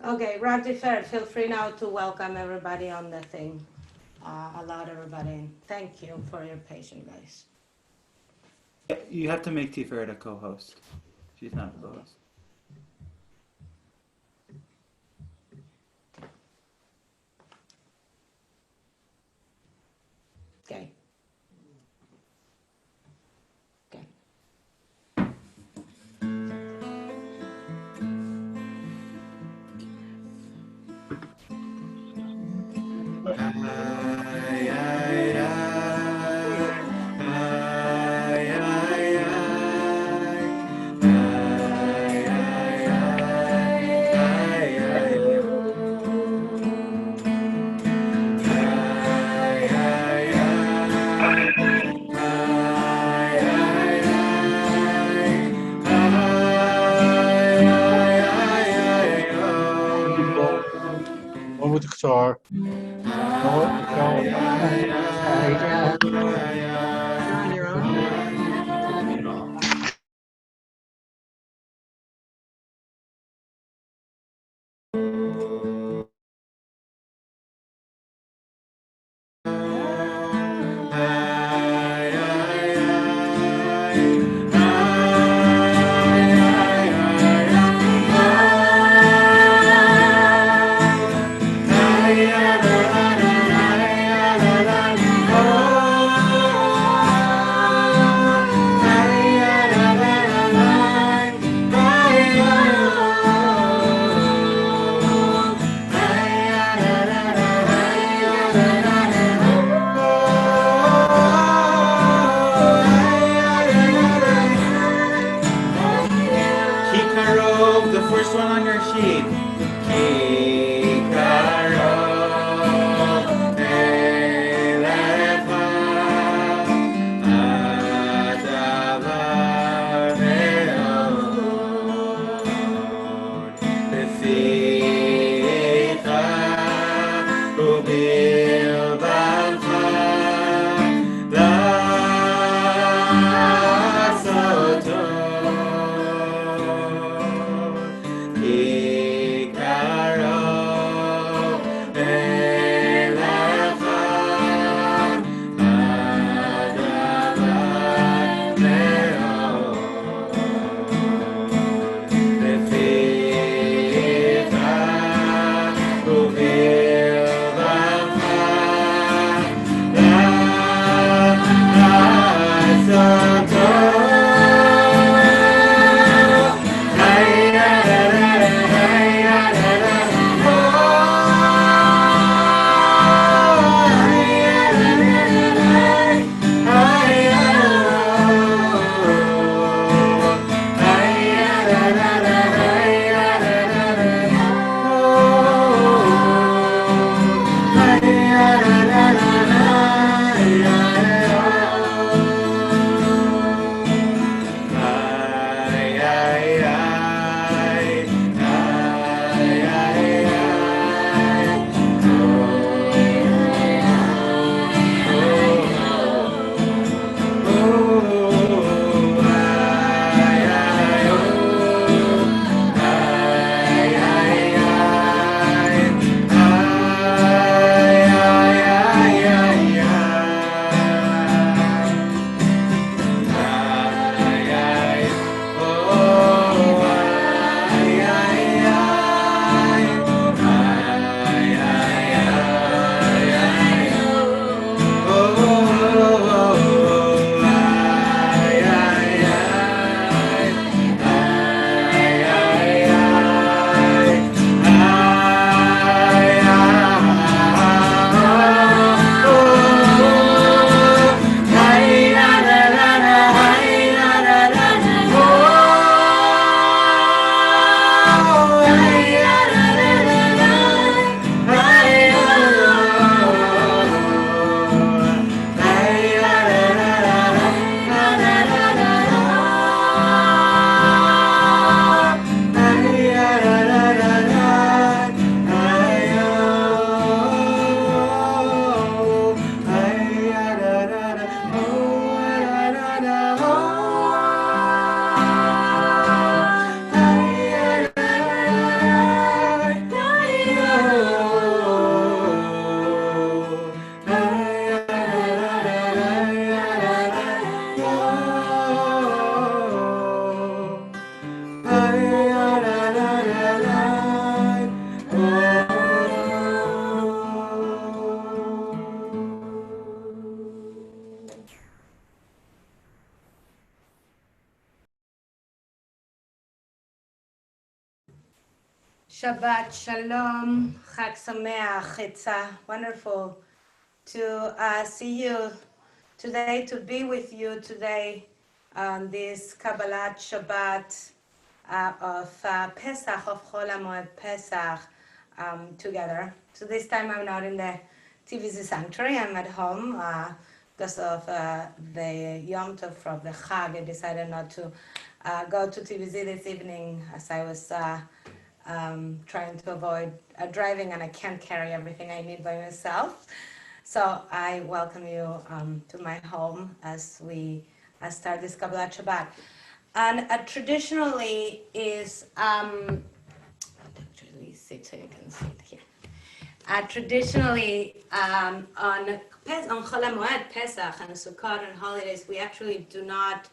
Okay, Rav Defer, feel free now to welcome everybody on the thing. Allowed everybody in. Thank you for your patience, guys. You have to make Tiferet a co-host. She's not a co-host. Okay. Okay. Over the guitar. You're on your own. Kikarov, the first one on your sheet. Kikarov, elecha, adavar me'od, leficha, ubilbalcha, לעשותו. Shabbat Shalom, Chag Sameach. It's wonderful to see you today, to be with you today on this Kabbalat Shabbat of Pesach, of Chol HaMoed Pesach together. So this time I'm not in the TBZ sanctuary, I'm at home because of the Yom Tov from the Chag. I decided not to go to TBZ this evening as I was trying to avoid driving, and I can't carry everything I need by myself. So I welcome you to my home as we start this Kabbalat Shabbat. And traditionally is, actually sit so you can see it here. Traditionally on Chol HaMoed, Pesach, and Sukkot and holidays, we actually do not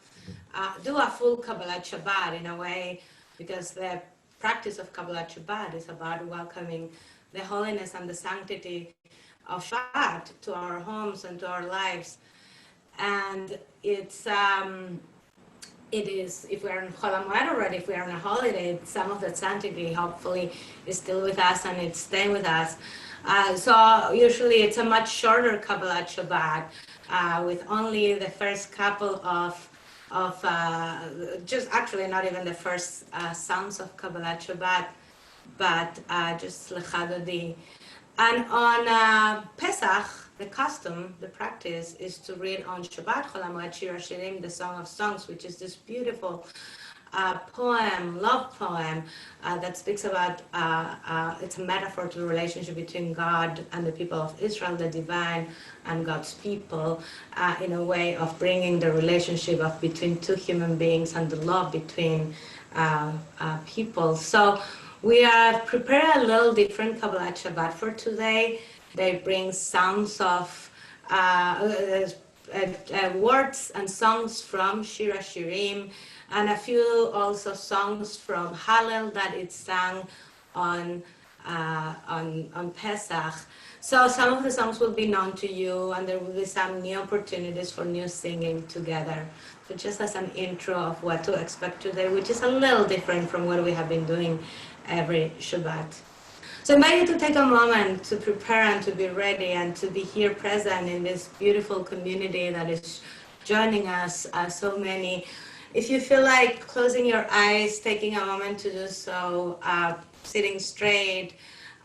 do a full Kabbalat Shabbat in a way, because the practice of Kabbalat Shabbat is about welcoming the holiness and the sanctity of Shabbat to our homes and to our lives. And it is, if we're in Chol HaMoed already, if we're on a holiday, some of that sanctity hopefully is still with us and it's staying with us. So usually it's a much shorter Kabbalat Shabbat with only the first couple of just actually not even the first sounds of Kabbalat Shabbat, but just Lechadodi. And on Pesach, the custom, the practice is to read on Shabbat Chol HaMoed Shir HaShirim, the Song of Songs, which is this beautiful poem, love poem that speaks about, it's a metaphor to the relationship between God and the people of Israel, the divine and God's people, in a way of bringing the relationship of between two human beings and the love between people. So we are preparing a little different Kabbalat Shabbat for today. They bring sounds of words and songs from Shir HaShirim, and a few also songs from Hallel that it's sung on Pesach. So some of the songs will be known to you, and there will be some new opportunities for new singing together. So just as an intro of what to expect today, which is a little different from what we have been doing every Shabbat. So I invite you to take a moment to prepare and to be ready and to be here present in this beautiful community that is joining us, so many. If you feel like closing your eyes, taking a moment to do so, sitting straight,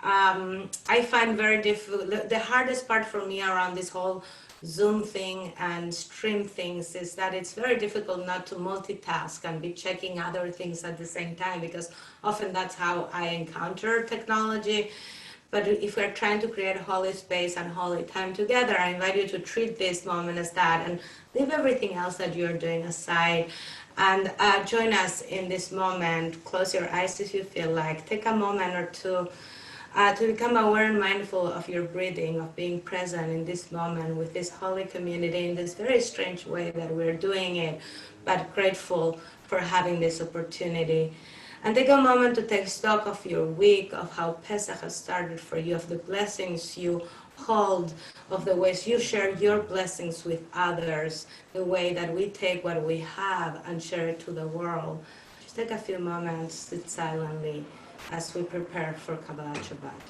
I find very difficult. The hardest part for me around this whole Zoom thing and stream things is that it's very difficult not to multitask and be checking other things at the same time, because often that's how I encounter technology. But if we're trying to create a holy space and holy time together, I invite you to treat this moment as that and leave everything else that you're doing aside and join us in this moment. Close your eyes if you feel like. Take a moment or two to become aware and mindful of your breathing, of being present in this moment with this holy community in this very strange way that we're doing it, but grateful for having this opportunity. And take a moment to take stock of your week, of how Pesach has started for you, of the blessings you hold, of the ways you share your blessings with others, the way that we take what we have and share it to the world. Just take a few moments, sit silently as we prepare for Kabbalat Shabbat.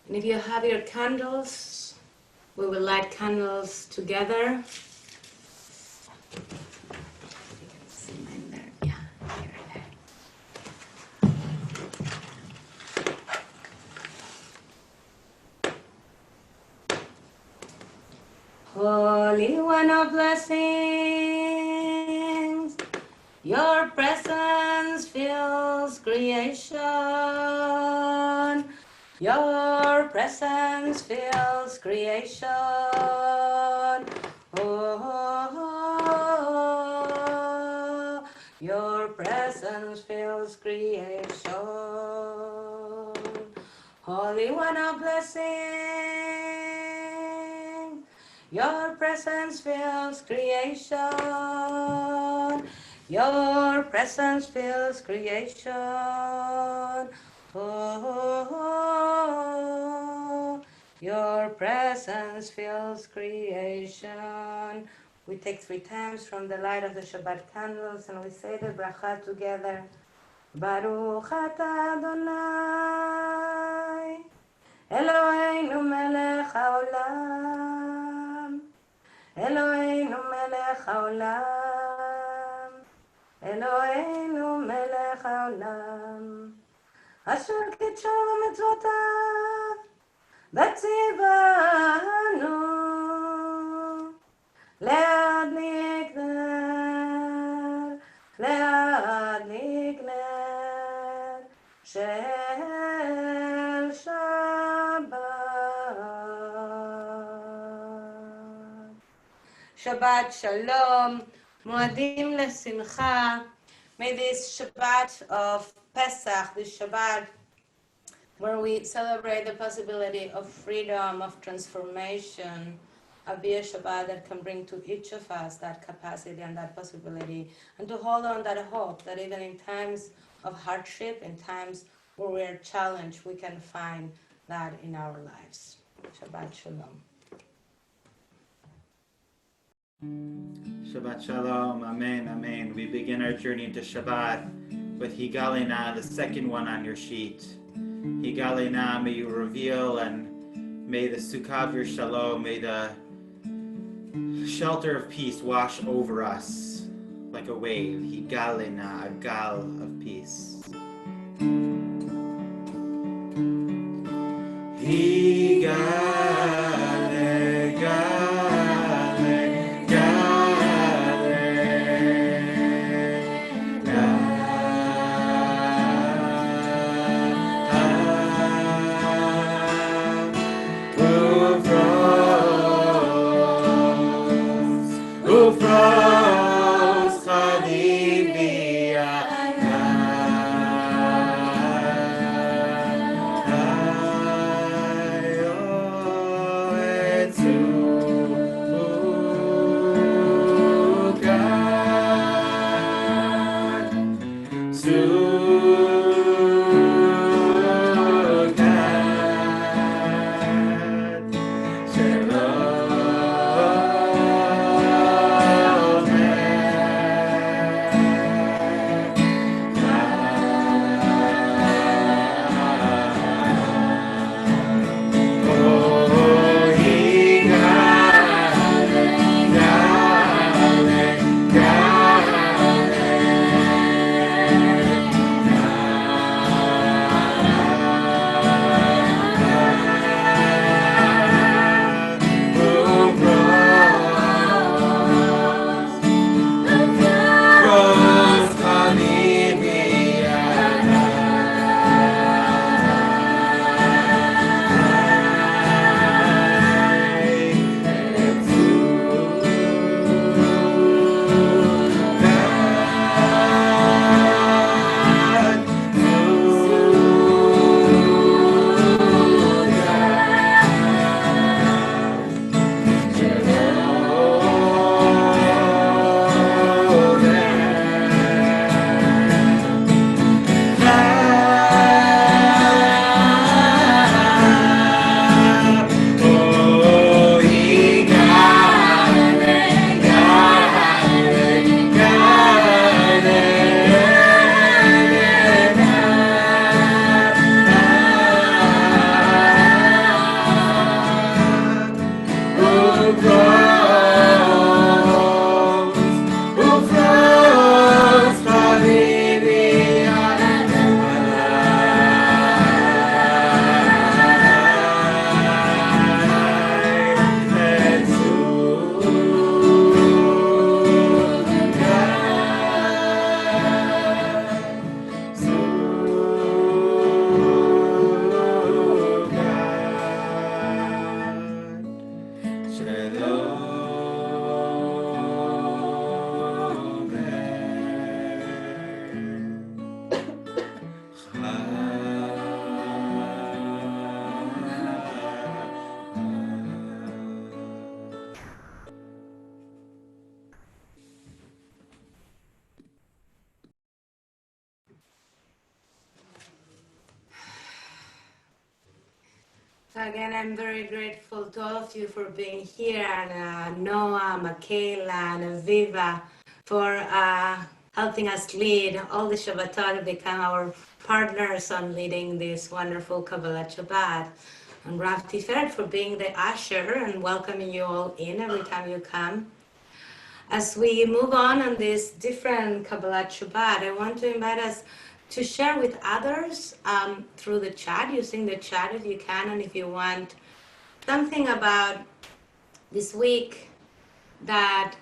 And if you have your candles, we will light candles together. You can see mine there. Yeah, here. Holy One of blessings, your presence fills creation. Your presence fills creation. Oh, your presence fills creation. Holy One of blessing, your presence fills creation. Your presence fills creation. Oh, your presence fills creation. We take 3 times from the light of the Shabbat candles and we say the bracha together. Baruch atah Adonai, Eloheinu melech haolam, Eloheinu melech haolam, Eloheinu melech haolam, asher kitshor mitzvotav, v'tzivanu, le'adlik ner, le'adlik ner, shel Shabbat. Shabbat Shalom, Moadim Lesimcha. May this Shabbat of Pesach, this Shabbat where we celebrate the possibility of freedom, of transformation, be a Shabbat that can bring to each of us that capacity and that possibility, and to hold on that hope that even in times of hardship, in times where we're challenged, we can find that in our lives. Shabbat Shalom. Shabbat Shalom, Amen, Amen. We begin our journey into Shabbat with Higalina, the second one on your sheet. Higalina, may you reveal and may the Sukkah of your Shalom, may the shelter of peace wash over us like a wave. Higalina, a gal of peace. Higale, gale, gale, Ufros Khadivia So again, I'm very grateful to all of you for being here, and Noah, Michaela, and Aviva for helping us lead all the Shabbatot to become our partners on leading this wonderful Kabbalat Shabbat. And Rav Tiferet for being the usher and welcoming you all in every time you come. As we move on this different Kabbalat Shabbat, I want to invite us to share with others through the chat, using the chat if you can, and if you want something about this week that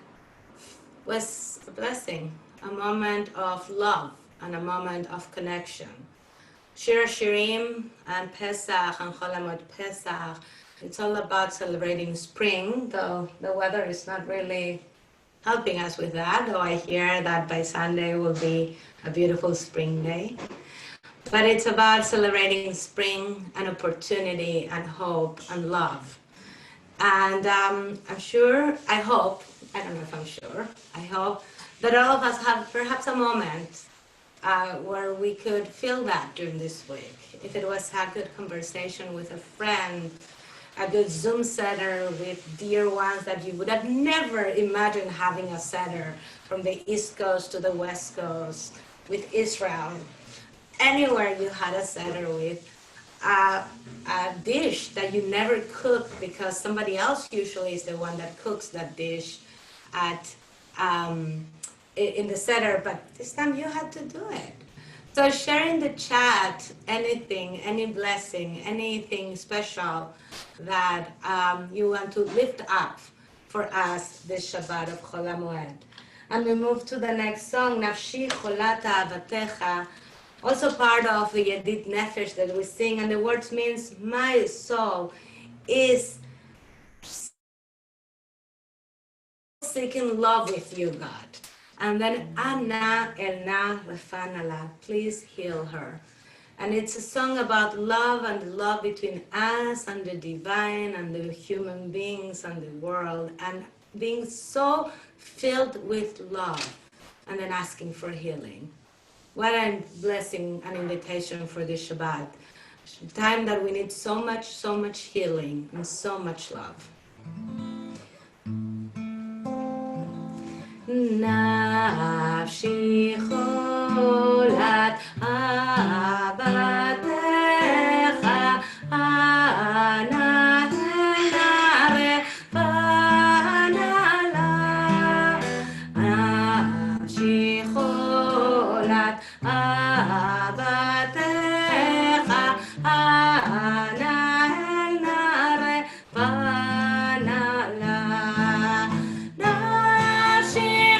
was a blessing, a moment of love and a moment of connection. Shir Shirim and Pesach and Chol Hamoed Pesach, it's all about celebrating spring, though the weather is not really helping us with that, though I hear that by Sunday will be a beautiful spring day. But it's about celebrating spring and opportunity and hope and love. And I'm sure, I hope, I don't know if I'm sure, I hope that all of us have perhaps a moment where we could feel that during this week. If it was a good conversation with a friend, a good Zoom seder with dear ones that you would have never imagined having a seder from the East Coast to the West Coast, with Israel. Anywhere you had a seder with a dish that you never cooked because somebody else usually is the one that cooks that dish at in the seder, but this time you had to do it. So share in the chat anything, any blessing, anything special that you want to lift up for us this Shabbat of Chol Hamoed. And we move to the next song, Nafshi Cholat Ahavatecha, also part of the Yedit Nefesh that we sing, and the words means, my soul is seeking love with you, God. And then Anna Elna Refanala, please heal her. And it's a song about love and the love between us and the divine and the human beings and the world, and being so filled with love and then asking for healing. What a blessing and invitation for this Shabbat. Time that we need so much healing and so much love. נפשי חולת אהבתך, אנא נערף נעלה. נפשי חולת אהבתך, אנא נערף נעלה. נפשי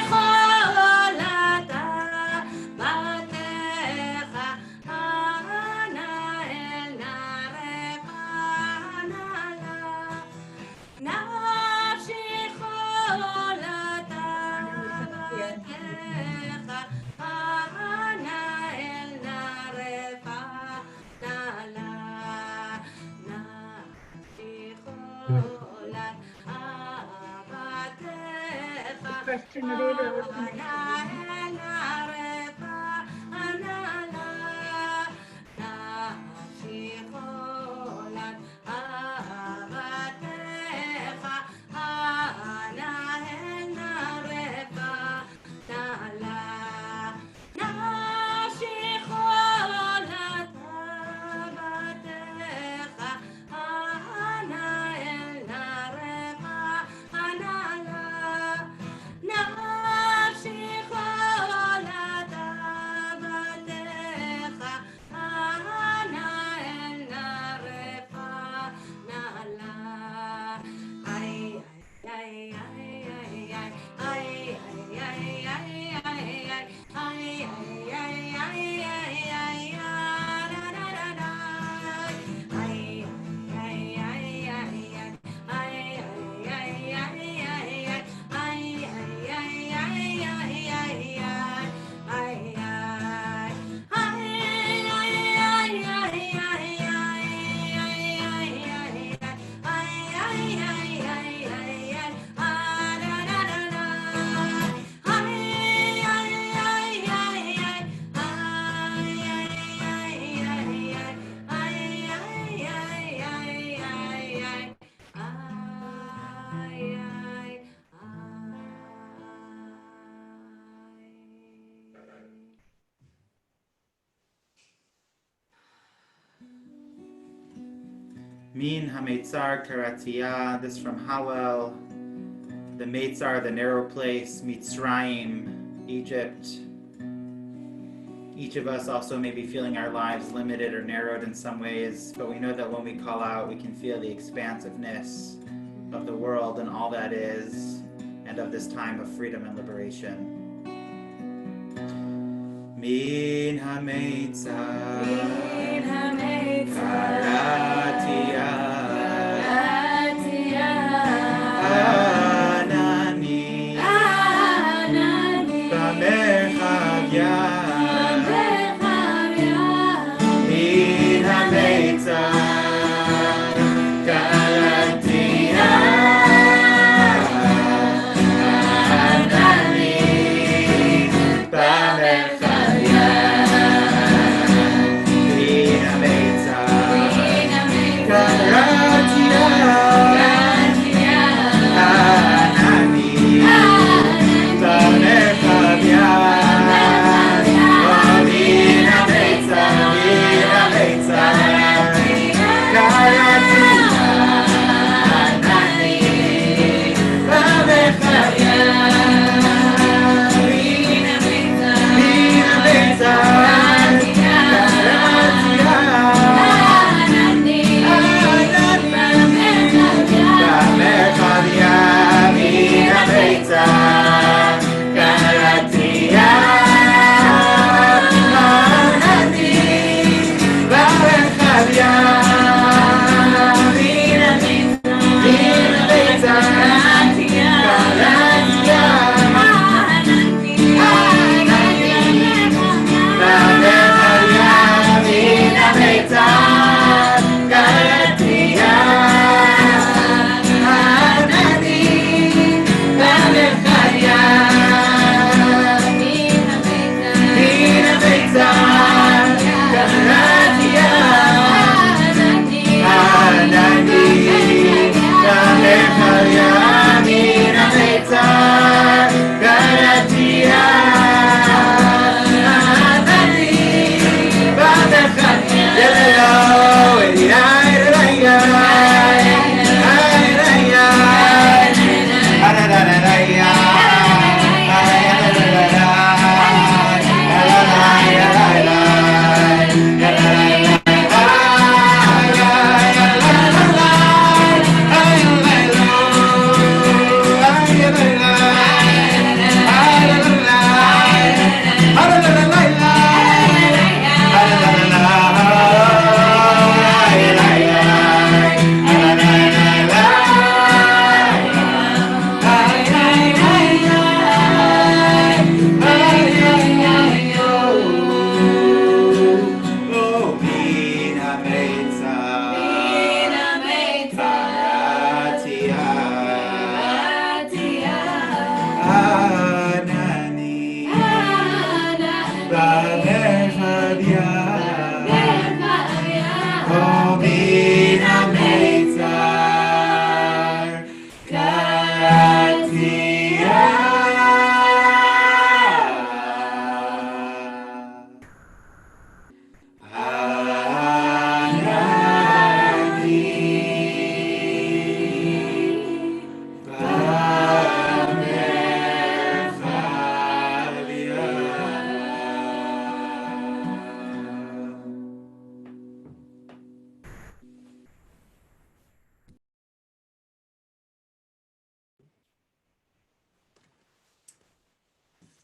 Min Hameitzar Karatia, this from Hallel. The Meitzar, the narrow place, Mitzrayim, Egypt. Each of us also may be feeling our lives limited or narrowed in some ways, but we know that when we call out, we can feel the expansiveness of the world and all that is, and of this time of freedom and liberation. Min Hameitzar, Min Hameitzar, Karatia, Karatia, Anani, Anani, Bamerchavia, Bamerchavia, Min Hameitzar, Karatia, Anani, Bamerchavia, Min Hameitzar, Karatia, Anani, Bamerchavia, Min Hameitzar, Karatia, Anani, Bamerchavia, Min Hameitzar,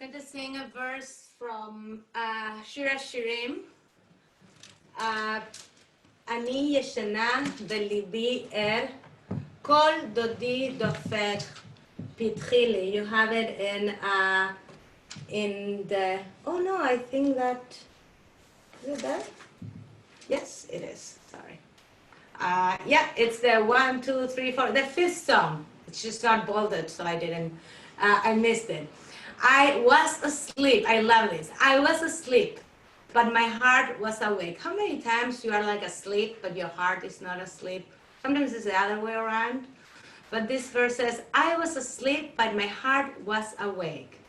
I'm going to sing a verse from Shir Shirim. אני ישנה בליבי ער, כל דודי דופק פתחי לי. You have it in the, oh no, I think that, is it there? Yes, it is, sorry. Yeah, it's the 1, 2, 3, 4, the fifth song. It's just not bolded, so I didn't, I missed it. I was asleep, I love this. I was asleep, but my heart was awake. How many times you are like asleep, but your heart is not asleep? Sometimes it's the other way around. But this verse says, I was asleep, but my heart was awake.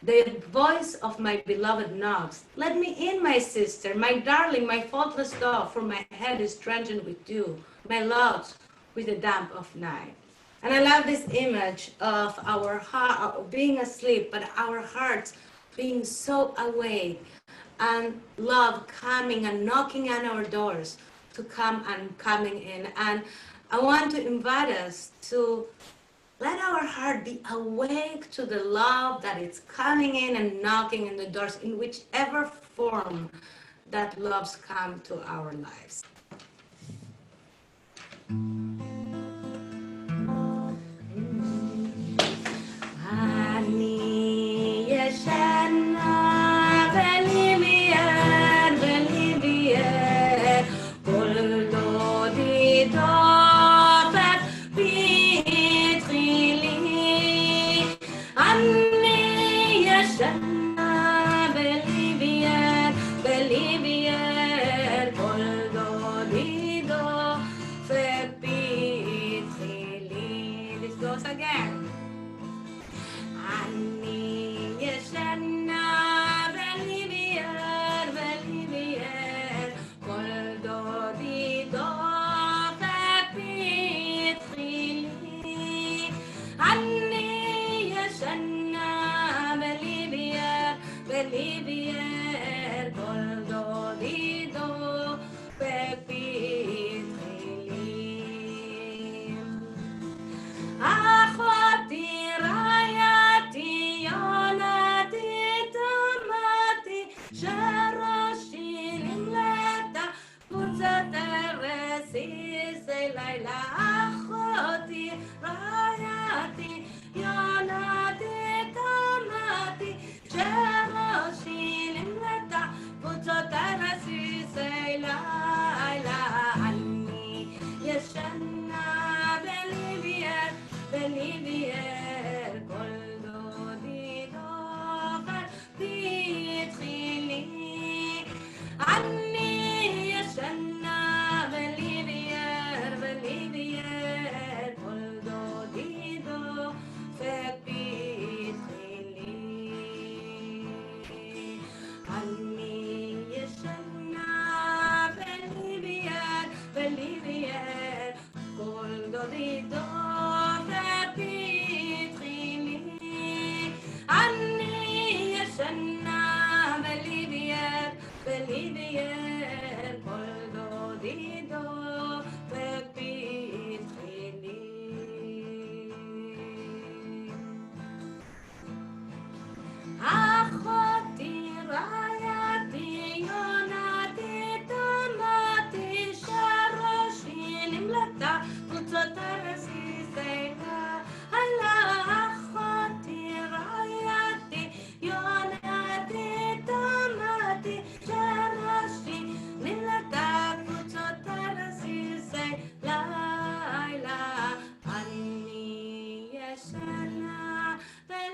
The voice of my beloved knocks. Let me in, my sister, my darling, my faultless dove, for my head is drenched with dew, my locks with the damp of night. And I love this image of our heart being asleep, but our hearts being so awake, and love coming and knocking on our doors to come and coming in. And I want to invite us to let our heart be awake to the love that is coming in and knocking in the doors in whichever form that loves come to our lives. This goes again. אחותי רעייתי יונתי תמתי שראשי נמלטה קבוצת הרסיסי לילה אחותי רעייתי יונתי תמתי שראשי נמלטה קבוצת הרסיסי לילה אני ישנה בליביאר כל דודי דופק בתחילי אני ישנה בליביאר כל דודי דופק בתחילי אני ישנה בליביאר כל דודי דופק אחותי רעייתי יונתי תמתי שראשי נמלטה קבוצות הרסיסי לילה אחותי רעייתי יונתי תמתי שראשי נמלטה קבוצות הרסיסי לילה אני ישנה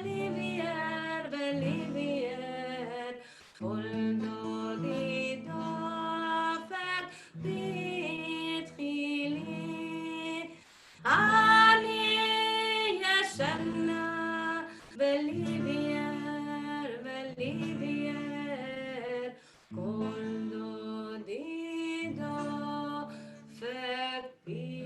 בליביאר כל דודי דופק בתחילי אני ישנה בליביאר כל דודי דופק בתחילי.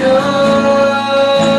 Oh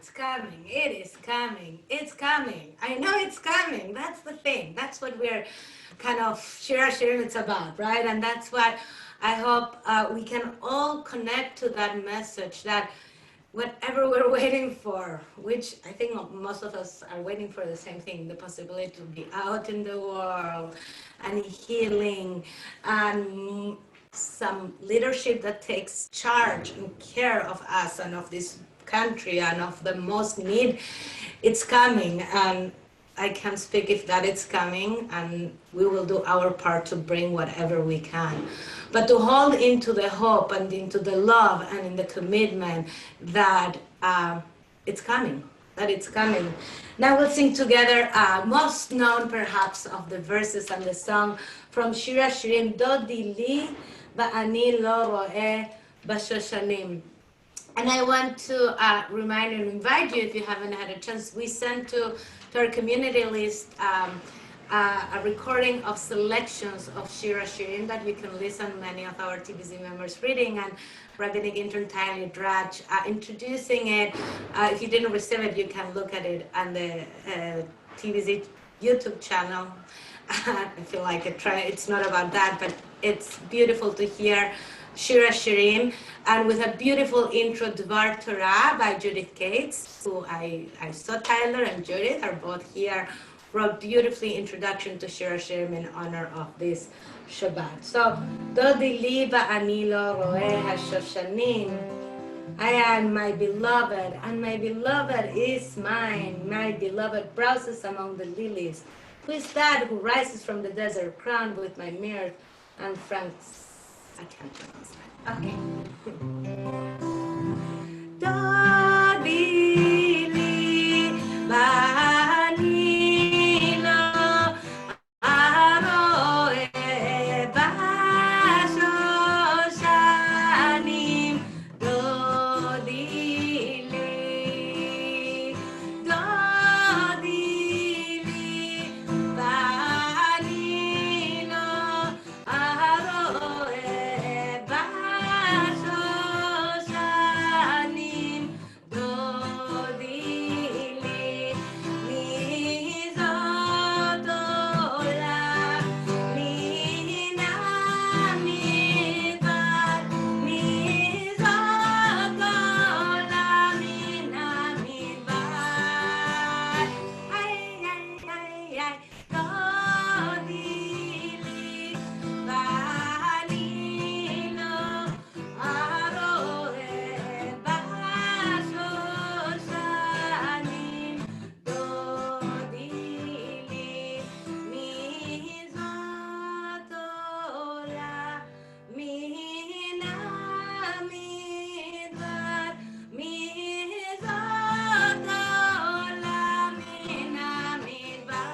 it's coming. It is coming. It's coming. I know it's coming. That's the thing. That's what we're kind of sharing it's about, right? And that's what I hope we can all connect to that message that whatever we're waiting for, which I think most of us are waiting for the same thing, the possibility to be out in the world and healing and some leadership that takes charge and care of us and of this country and of the most need, it's coming. And I can speak if that is coming, and we will do our part to bring whatever we can. But to hold into the hope and into the love and in the commitment that it's coming, that it's coming. Now we'll sing together, most known perhaps of the verses and the song from Shira Shirim, Dodi li ba'ani lo ro'eh b'shoshanim. And I want to remind and invite you, if you haven't had a chance, we sent to our community list a recording of selections of Shira Shirim that you can listen many of our TBZ members reading, and Rabbinic intern Tyler Drach introducing it. If you didn't receive it, you can look at it on the TBZ YouTube channel. I feel like it's not about that, but it's beautiful to hear Shira Shirim, and with a beautiful intro, Dvar Torah by Judith Cates, who I saw Tyler and Judith are both here, wrote beautifully introduction to Shira Shirim in honor of this Shabbat. So, Dodi li ba'ani lo ro'eh hashoshanim, I am my beloved, and my beloved is mine. My beloved browses among the lilies. Who is that who rises from the desert, crowned with my myrrh and franks? I can't pronounce that. Okay. Dodi li ba'ani lo aroe b'shoshanim. Dodi li ba'ani lo aroe b'shoshanim. Dodi li mizot olam min hamidbar, mizot olam min hamidbar. Ay, ay, ay, ay. Dodi li ba'ani lo aroe b'shoshanim. Dodi li mizot olam min hamidbar, mizot olam min hamidbar.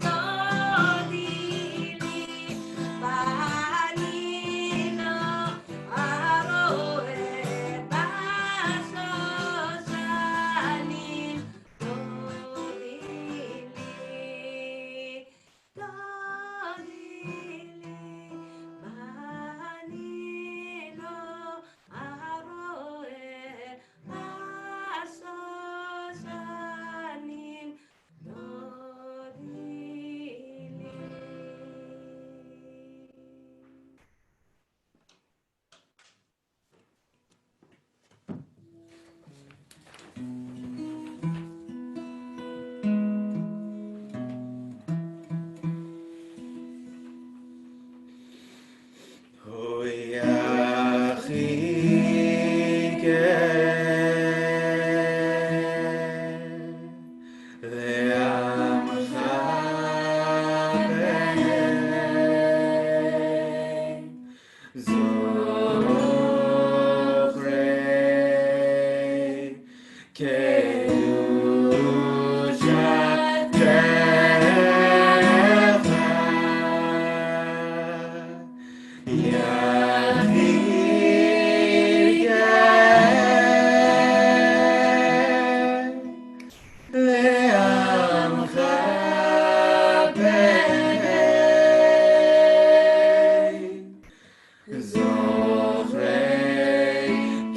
Dodi li ba'ani lo aroe b'shoshanim. Dodi li ba'ani lo aroe b'shoshanim. Dodi li. Zochrei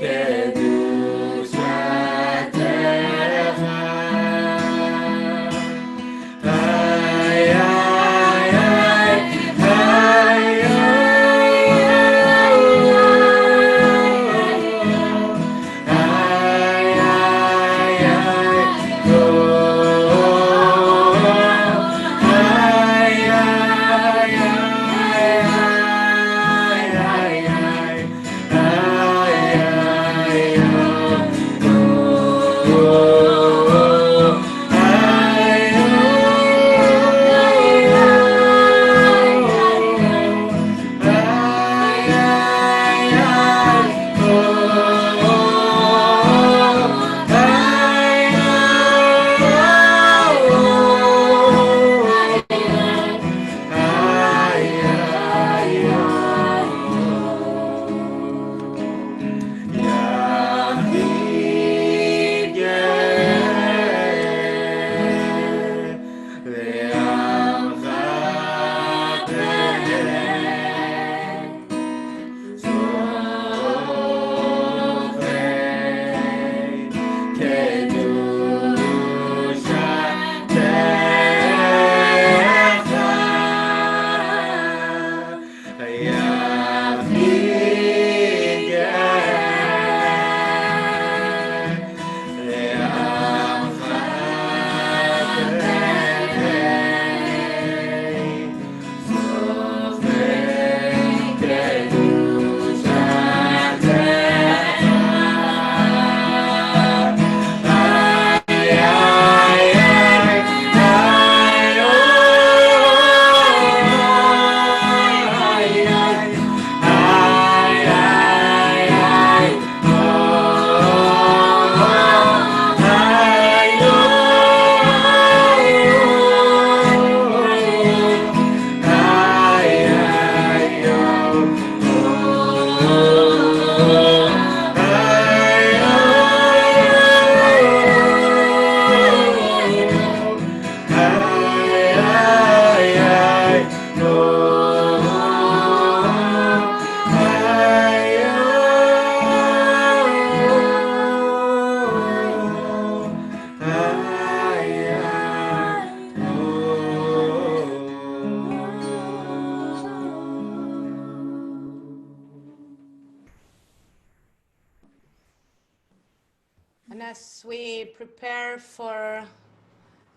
And as we prepare for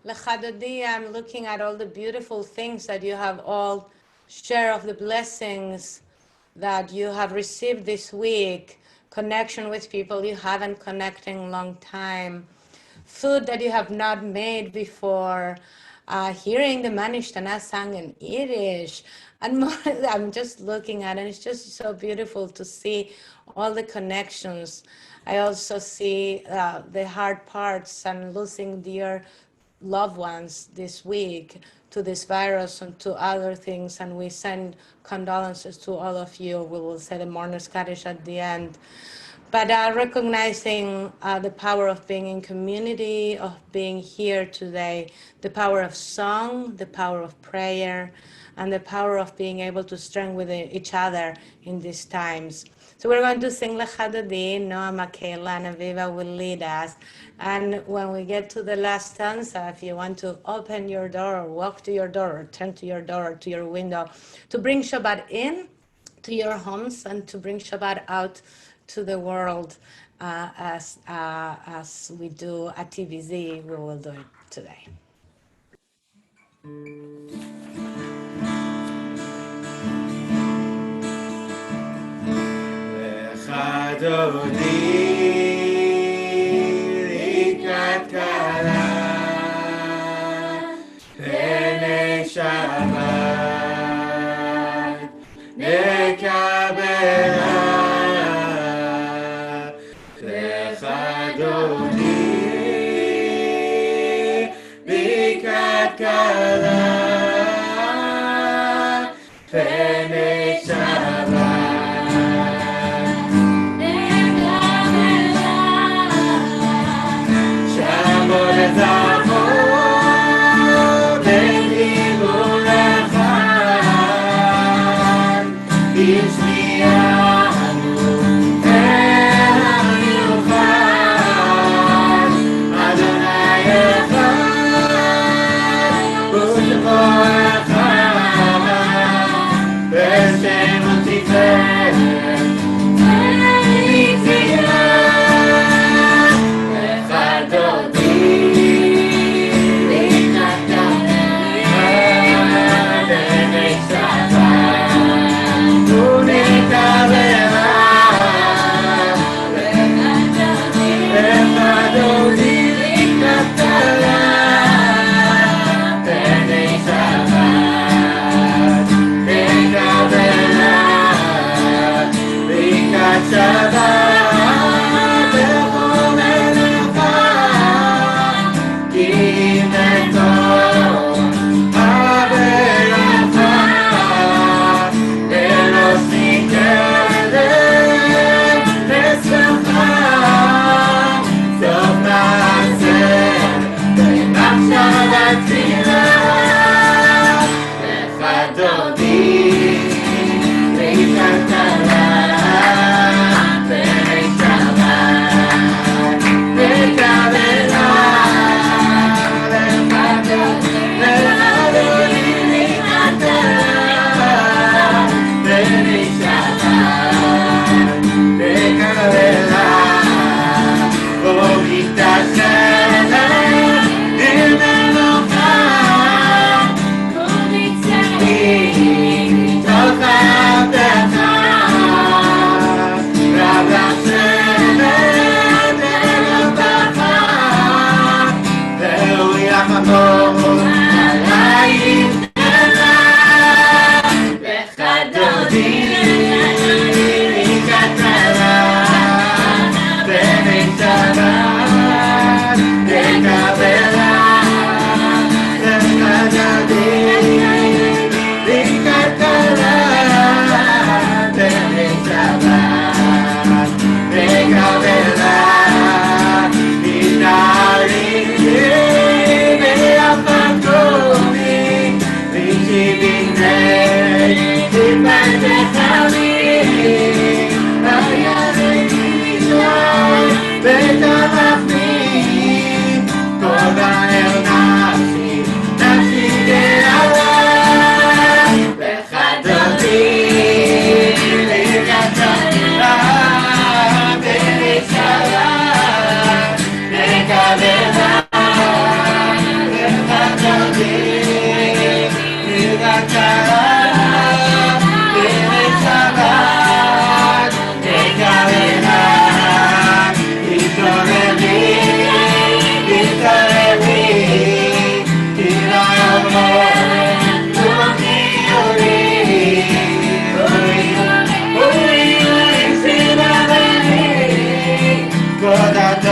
Lechadodi, I'm looking at all the beautiful things that you have all shared of the blessings that you have received this week, connection with people you haven't connected in a long time, food that you have not made before, hearing the Manishtana sang in Yiddish, and more, I'm just looking at it, and it's just so beautiful to see all the connections. I also see the hard parts and losing dear loved ones this week to this virus and to other things, and we send condolences to all of you. We will say the mourner's Kaddish at the end. But recognizing the power of being in community, of being here today, the power of song, the power of prayer, and the power of being able to strengthen each other in these times. So we're going to sing Lechadodi. Noah, Michaela, and Aviva will lead us. And when we get to the last stanza, if you want to open your door or walk to your door or turn to your door or to your window, to bring Shabbat in to your homes and to bring Shabbat out to the world as we do at TBZ, we will do it today. Lechadodi likat kala penei Shabbat nekabela Lechadodi likat kala penei Shabbat Beshem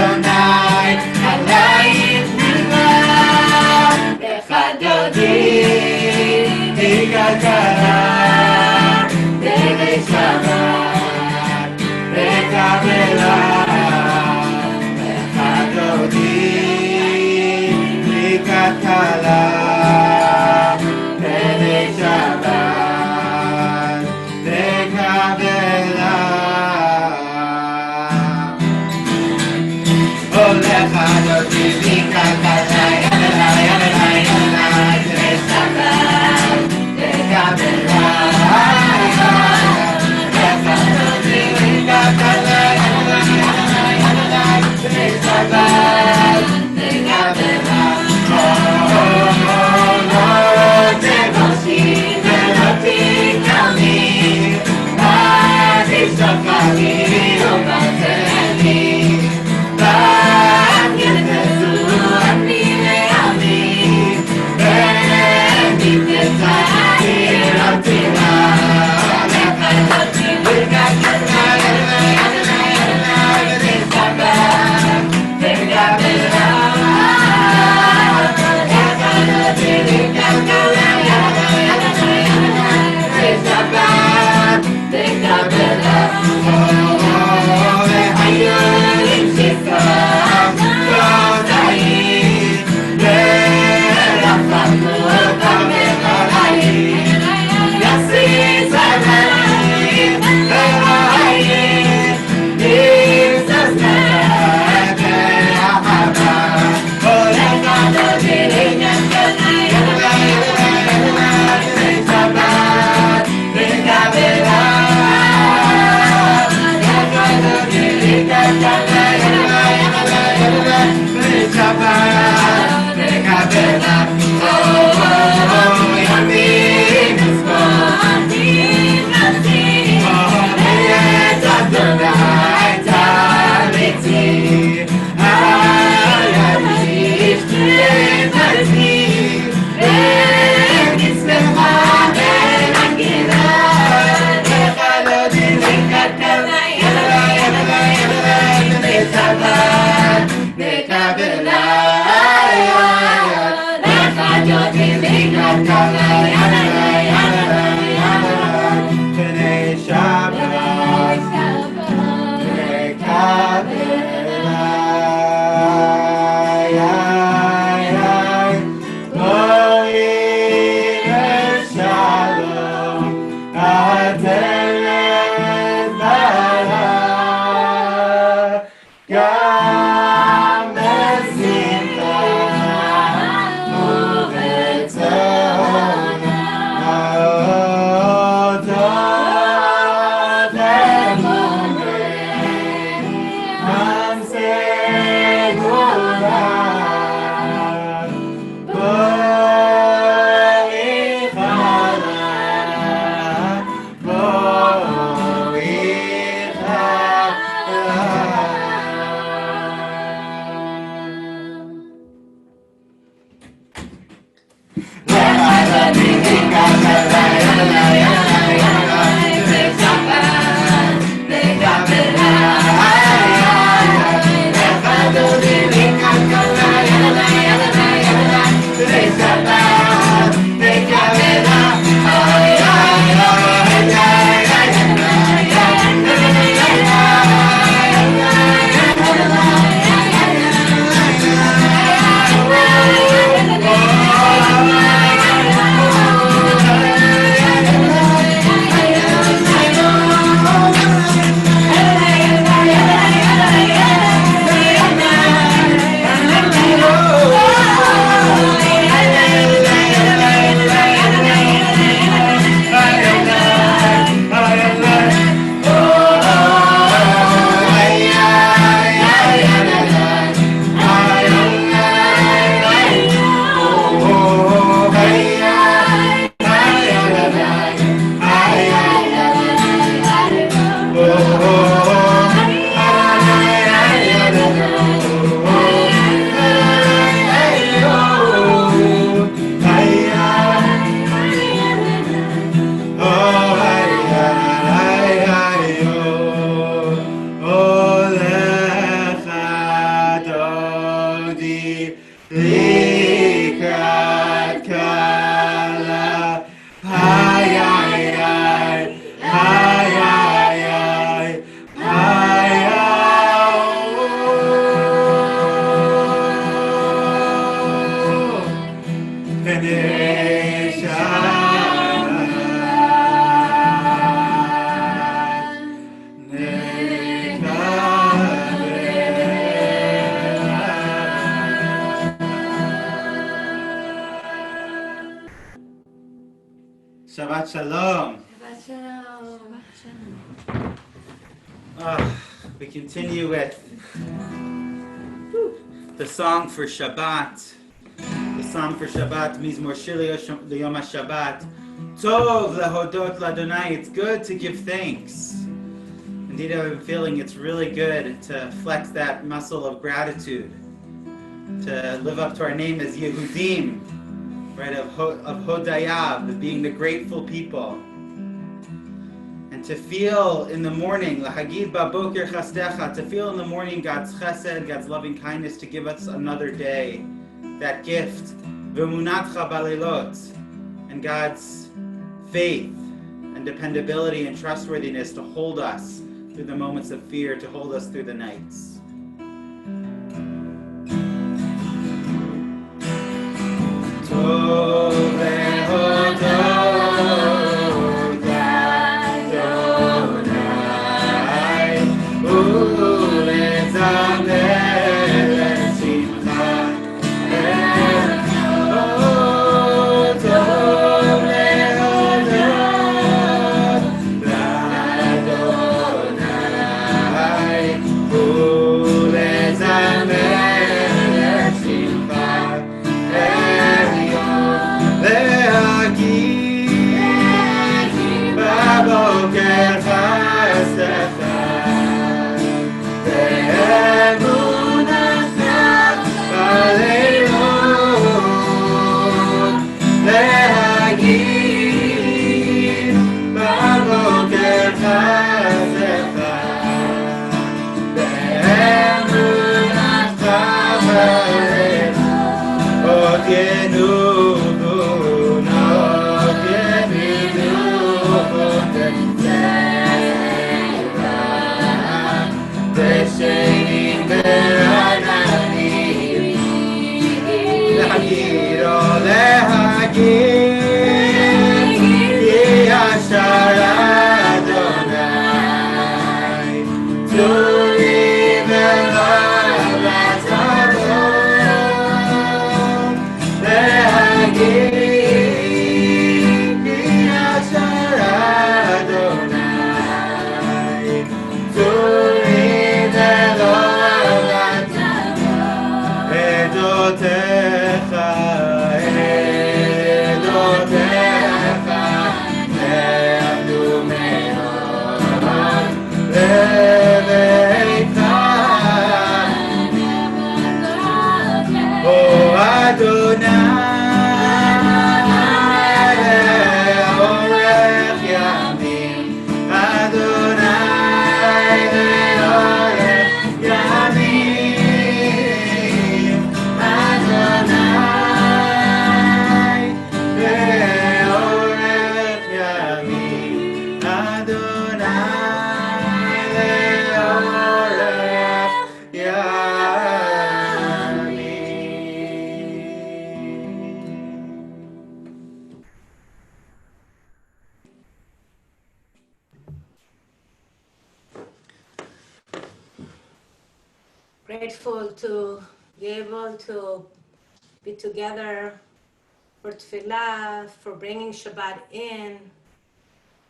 Adonai, Halayim Nima, Echadodi, Ikakara, Dele Shabbat, Ekabela, Echadodi, Ikakara, Dele Shabbat, Ekabela. Thank you. Likrat kala, hay, hay, hay, hay, hay, hay, hay, Shabbat Shalom. We continue with the song for Shabbat. The song for Shabbat, Mizmor Shir L'Yom HaShabbat. Tov lehodot l'Adonai. It's good to give thanks. Indeed, I've been feeling it's really good to flex that muscle of gratitude, to live up to our name as Yehudim, right, of Hodayav, of being the grateful people. And to feel in the morning, Lahagid Baboker Chastecha, to feel in the morning God's chesed, God's loving kindness to give us another day, that gift, V'munatcha balilot, and God's faith and dependability and trustworthiness to hold us through the moments of fear, to hold us through the nights. Grateful to be able to be together for tefillah, for bringing Shabbat in.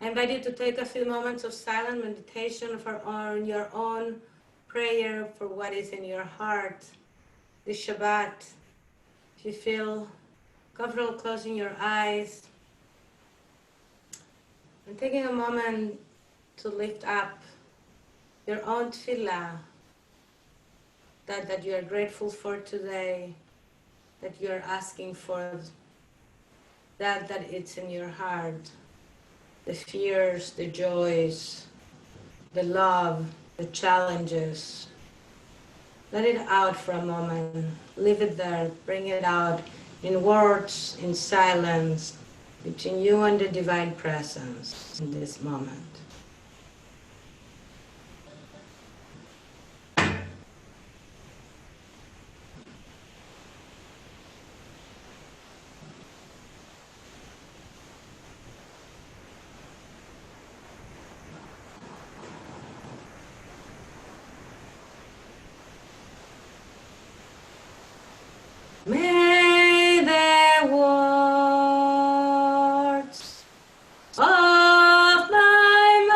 I invite you to take a few moments of silent meditation on your own prayer for what is in your heart this Shabbat. If you feel comfortable closing your eyes and taking a moment to lift up your own tefillah, that you are grateful for today, that you are asking for, that it's in your heart, the fears, the joys, the love, the challenges, Let it out for a moment. Leave it there. Bring it out in words, in silence, between you and the divine presence in this moment. May the words of my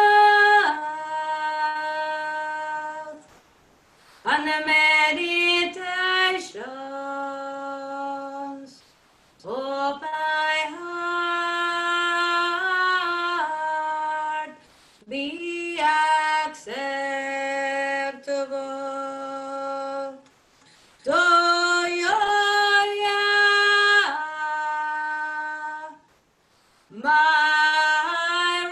mouth and the meditations of my heart be acceptable to your my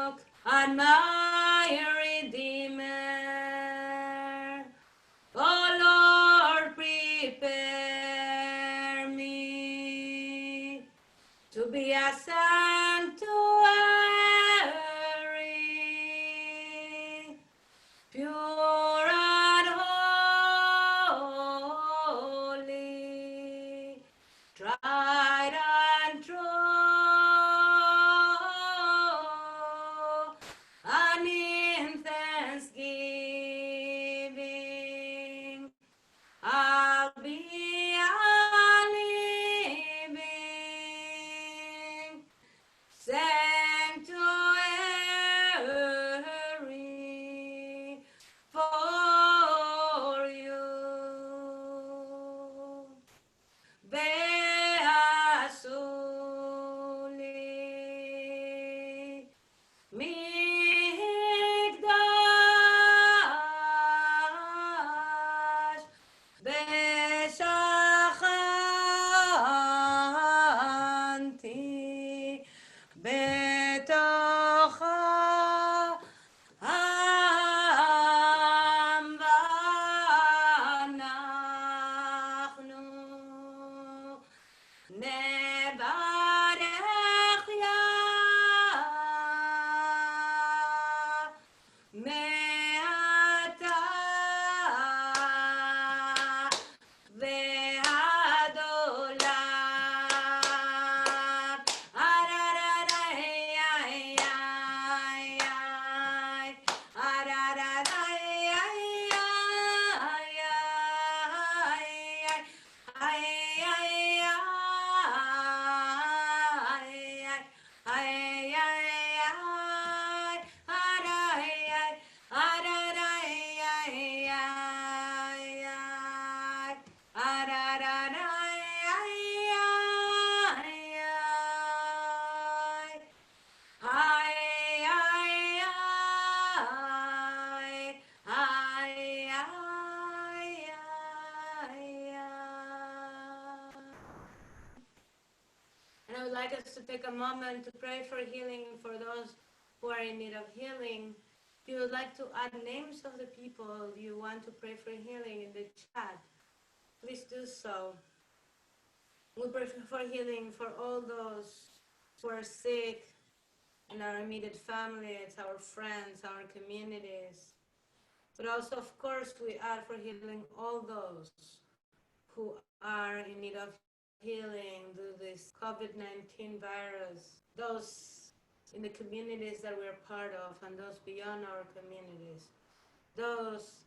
rock and my redeemer. Oh Lord, prepare me to be a sanctuary, pure and holy, tried and true, and in thanksgiving I'll be a living sanctuary for you. Beasuli Mikdash Beshachanti Betocha Am Vanachnu Nevarech Yah Me'ata ve'ad olam. Arararayayayay. Arararayayayay. Ayayayay. Ayayayay. Arayay. Ararayayayay. Arararayayayay. Ay, ay, ay, ay, ay, ay, ay. And I would like us to take a moment to pray for healing for those who are in need of healing. If you would like to add names of the people you want to pray for healing in the chat, please do so. We pray for healing for all those who are sick in our immediate families, our friends, our communities. But also, of course, we add for healing all those who are in need of healing due to this COVID-19 virus, those in the communities that we're part of and those beyond our communities, those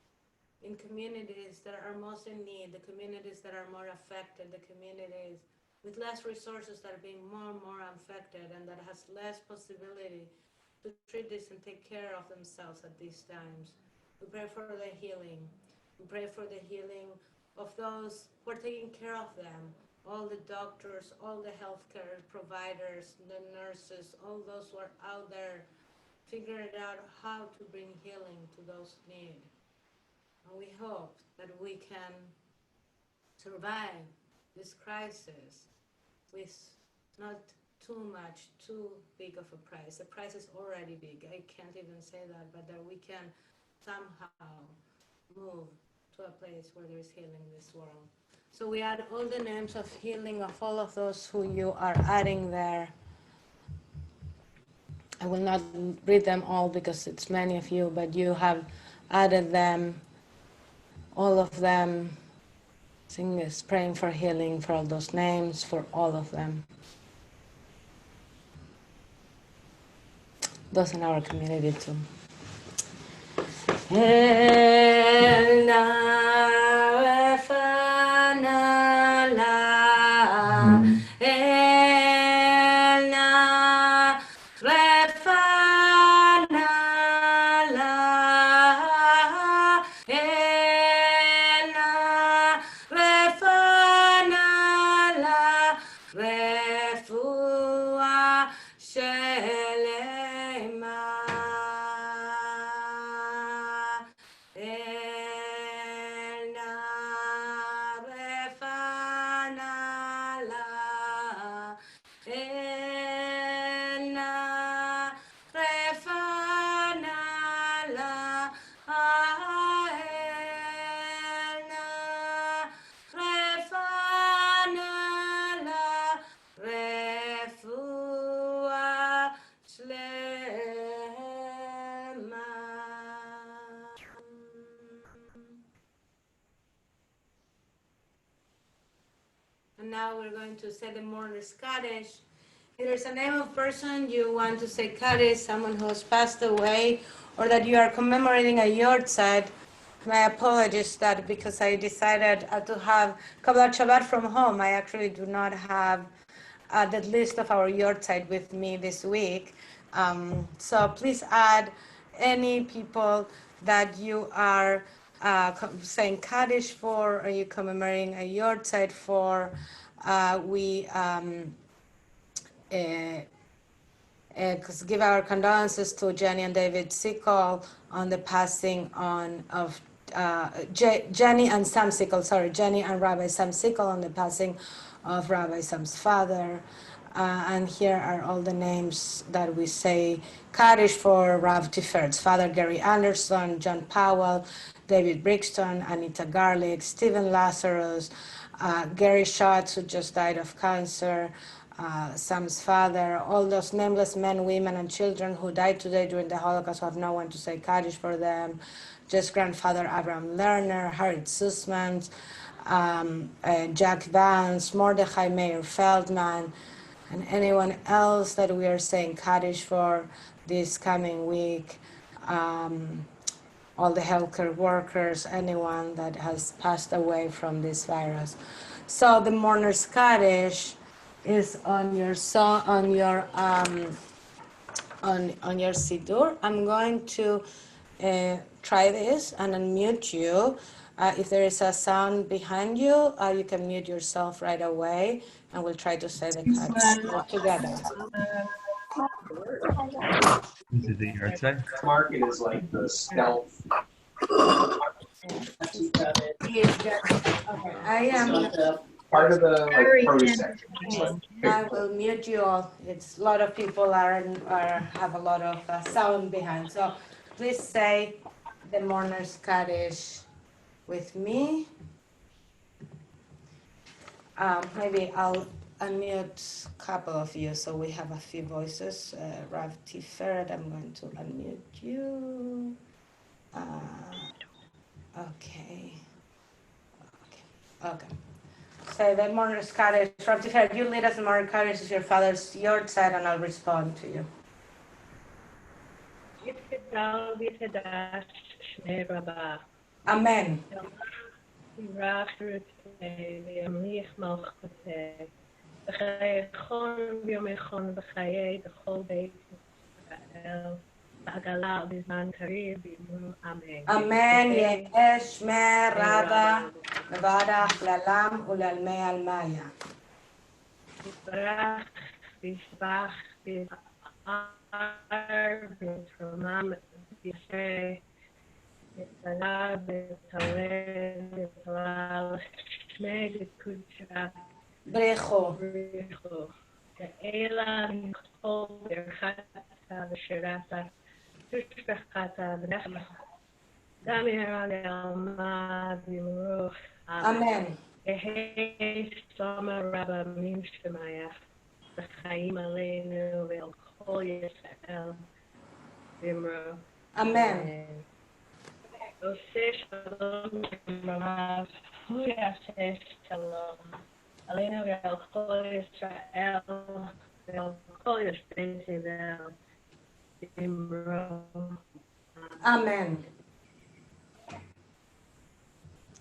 in communities that are most in need, the communities that are more affected, the communities with less resources that are being more and more affected and that has less possibility to treat this and take care of themselves at these times. We pray for the healing. We pray for the healing of those who are taking care of them, all the doctors, all the healthcare providers, the nurses, all those who are out there figuring out how to bring healing to those in need. And we hope that we can survive this crisis with not too big of a price. The price is already big. I can't even say that, but that we can somehow move to a place where there's healing in this world. So we add all the names of healing of all of those who you are adding there. I will not read them all because it's many of you, but you have added them, all of them. Sing is praying for healing for all those names, for all of them. Those in our community too. And now we're going to say the mourner's Kaddish. If there's a name of person you want to say Kaddish, someone who has passed away, or that you are commemorating a yortzeit, my apologies that because I decided to have Kabbalat Shabbat from home, I actually do not have the list of our yortzeit with me this week. So please add any people that you are saying Kaddish for, or you commemorating a yortzeit for. We give our condolences to Jenny and David Sickle on the passing on of Jenny and Sam Sickle, Jenny and Rabbi Sam Sickle on the passing of Rabbi Sam's father. And here are all the names that we say Kaddish for Rav Tifert's father, Gary Anderson, John Powell, David Brixton, Anita Garlick, Stephen Lazarus, Gary Schatz, who just died of cancer, Sam's father, all those nameless men, women, and children who died today during the Holocaust who have no one to say Kaddish for them, just grandfather Abraham Lerner, Harriet Sussman, Jack Vance, Mordechai Meir Feldman, and anyone else that we are saying Kaddish for this coming week, all the healthcare workers, anyone that has passed away from this virus. So the mourner's Kaddish is on your on your siddur. I'm going to try this and unmute you. If there is a sound behind you, you can mute yourself right away, and we'll try to say the Kaddish together. This is the outside. Market is like the stealth. Okay, I am. Part of the like produce section. It's like I will mute you all. It's a lot of people are have a lot of sound behind. So please say the mourner's Kaddish with me. Maybe I'll unmute a couple of you so we have a few voices. Rav Tiferet, I'm going to unmute you. Okay. So the mourner's Kaddish. Rav Tiferet, you lead us in mourner's Kaddish is your father's yortzeit, and I'll respond to you. Amen. Amen. Yesh me Rabba Mevarach lalam ulalmei almaya. Brecho. Amen. Amen. Amen.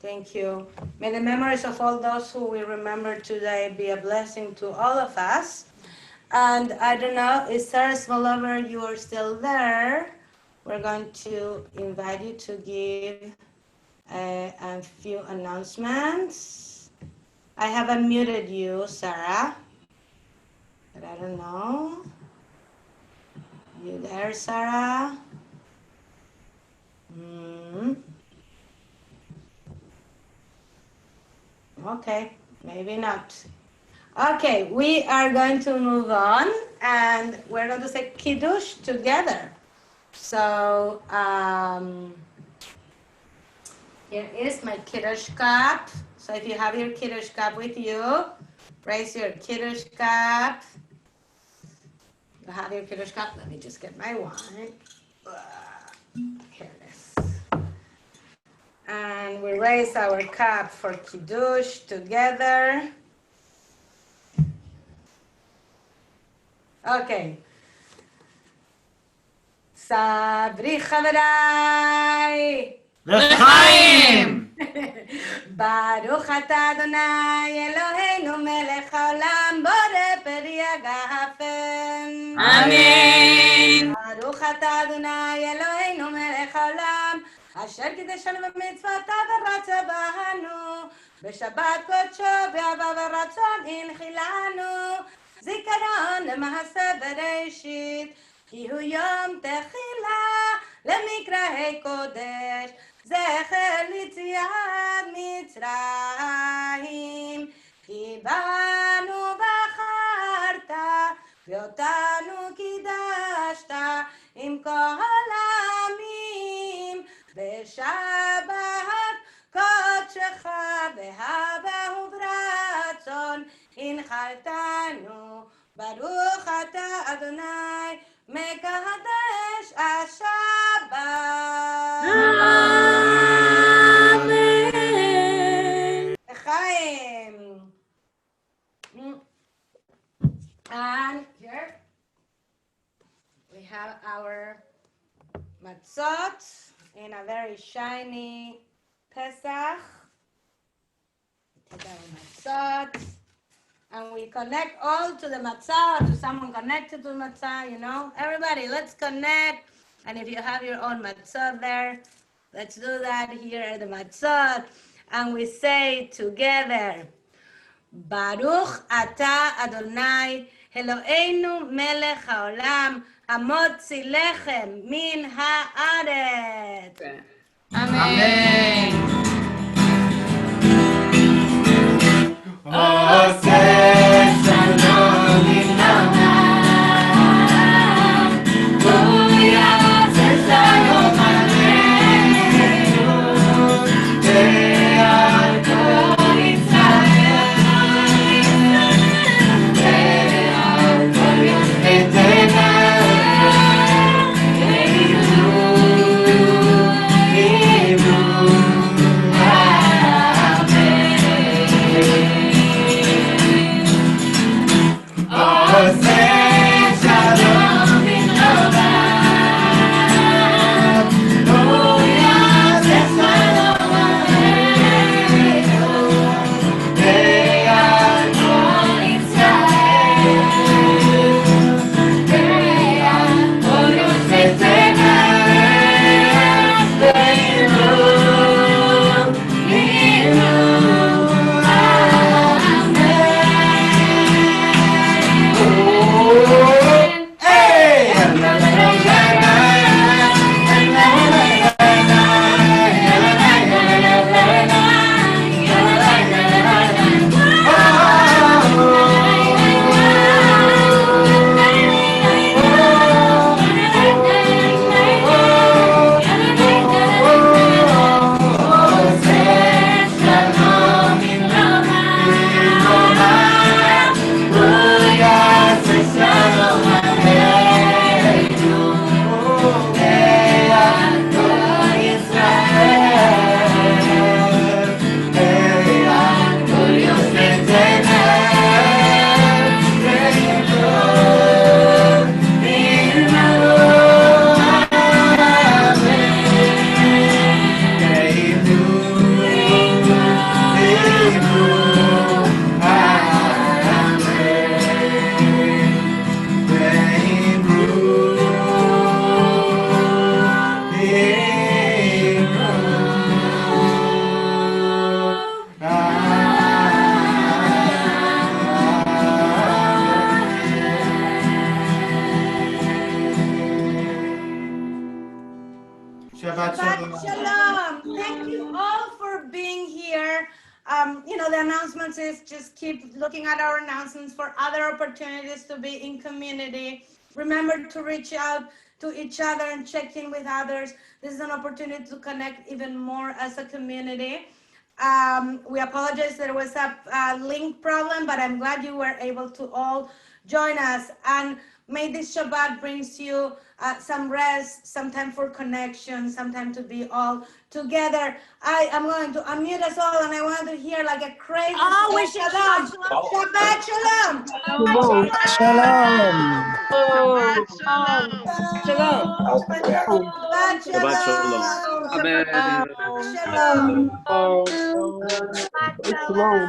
Thank you. May the memories of all those who we remember today be a blessing to all of us. And I don't know, is Sarah Smolover, you are still there? We're going to invite you to give a few announcements. I have unmuted you, Sarah, but I don't know. You there, Sarah? Okay, maybe not. Okay, we are going to move on and we're going to say Kiddush together. So here is my Kiddush cup. So if you have your Kiddush cup with you, raise your Kiddush cup. You have your Kiddush cup. Let me just get my wine. Here it is. And we raise our cup for Kiddush together. Okay. Sabri חבריי. L'chaim! ברוך אתה אדוני אלוהינו מלך העולם בורא פרי הגפן. אמן. ברוך אתה אדוני אלוהינו מלך העולם אשר קידשנו במצוותיו ורצה בנו בשבת קודשו באהבה ורצון הנחילנו זיכרון למעשה בראשית כי הוא יום תחילה למקראי קודש זכר ליציאת מצרים כי בנו בחרת ואותנו קידשת עם כל העמים בשבת קודשך באהבה וברצון הנחלתנו ברוך אתה אדוני מקדש השבת. Amen. לחיים. And here we have our matzot in a very shiny Pesach. We take our matzot and we connect all to the matzah, to someone connected to the matzah, you know. Everybody, let's connect. And if you have your own matzah there, let's do that here at the matzot. And we say together, Baruch Ata Adonai, Eloheinu melech haolam, hamotzi lechem min haaretz. Amen. the announcements is just keep looking at our announcements for other opportunities to be in community. Remember to reach out to each other and check in with others. This is an opportunity to connect even more as a community. We apologize there was a link problem, but I'm glad you were able to all join us. And may this Shabbat brings you some rest, some time for connection, some time to be all together. I am going to unmute us all, and I want to hear like a crazy Shabbat Shalom. Shalom. Shalom. Shabbat Shalom. Shalom. Come on.